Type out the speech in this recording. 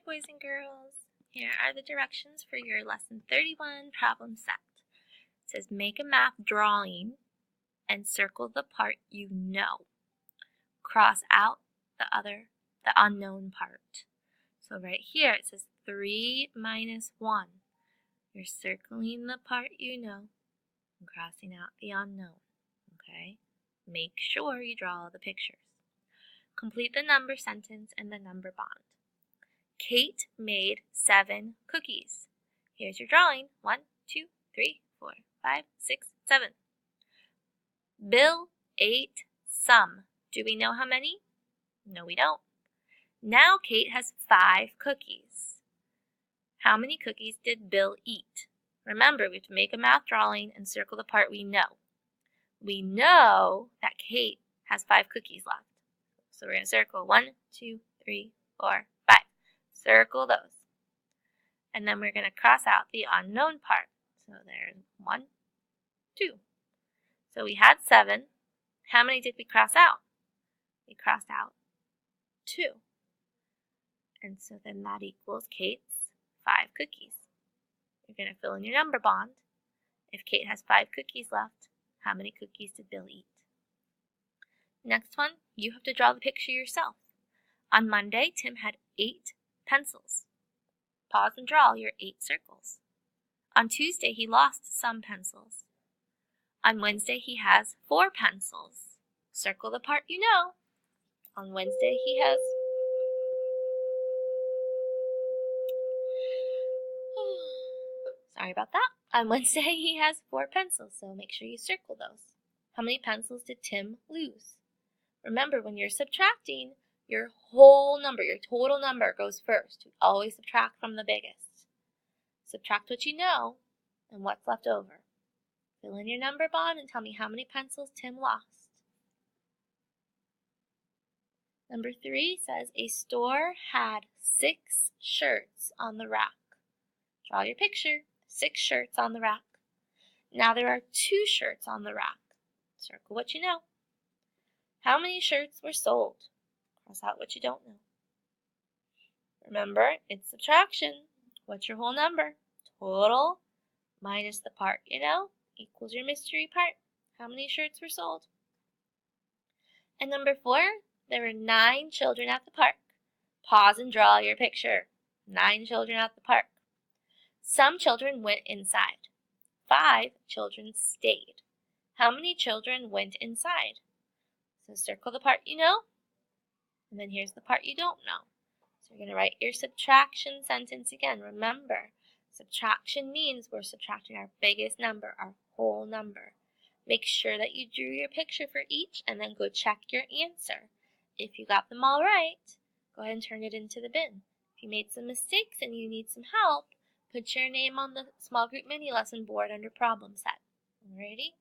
Alright, boys and girls, here are the directions for your lesson 31 problem set. It says make a math drawing and circle the part you know. Cross out the unknown part. So right here it says 3 minus 1. You're circling the part you know and crossing out the unknown. Okay? Make sure you draw all the pictures. Complete the number sentence and the number bond. Kate made 7 cookies. Here's your drawing. 1, 2, 3, 4, 5, 6, 7. Bill ate some. Do we know how many? No, we don't. Now Kate has 5 cookies. How many cookies did Bill eat? Remember, we have to make a math drawing and circle the part we know. We know that Kate has 5 cookies left. So we're going to circle 1, 2, 3, 4, 5. Circle those. And then we're going to cross out the unknown part. So there's 1, 2. So we had 7. How many did we cross out? We crossed out 2. And so then that equals Kate's 5 cookies. You're going to fill in your number bond. If Kate has 5 cookies left, how many cookies did Bill eat? Next one, you have to draw the picture yourself. On Monday, Tim had 8 pencils. Pause and draw your 8 circles. On Tuesday, he lost some pencils. On Wednesday, he has 4 pencils. Circle the part you know. On Wednesday, he has... Sorry about that. On Wednesday, he has 4 pencils, so make sure you circle those. How many pencils did Tim lose? Remember, when you're subtracting, your whole number, your total number goes first. You always subtract from the biggest. Subtract what you know and what's left over. Fill in your number bond and tell me how many pencils Tim lost. Number 3 says a store had 6 shirts on the rack. Draw your picture. 6 shirts on the rack. Now there are 2 shirts on the rack. Circle what you know. How many shirts were sold? Cross out what you don't know. Remember, it's subtraction. What's your whole number? Total minus the part you know equals your mystery part. How many shirts were sold? And number 4, there were 9 children at the park. Pause and draw your picture. 9 children at the park. Some children went inside. 5 children stayed. How many children went inside? So circle the part you know, and then here's the part you don't know. So you're going to write your subtraction sentence again. Remember, subtraction means we're subtracting our biggest number, our whole number. Make sure that you drew your picture for each and then go check your answer. If you got them all right, go ahead and turn it into the bin. If you made some mistakes and you need some help, put your name on the small group mini lesson board under problem set. Alrighty?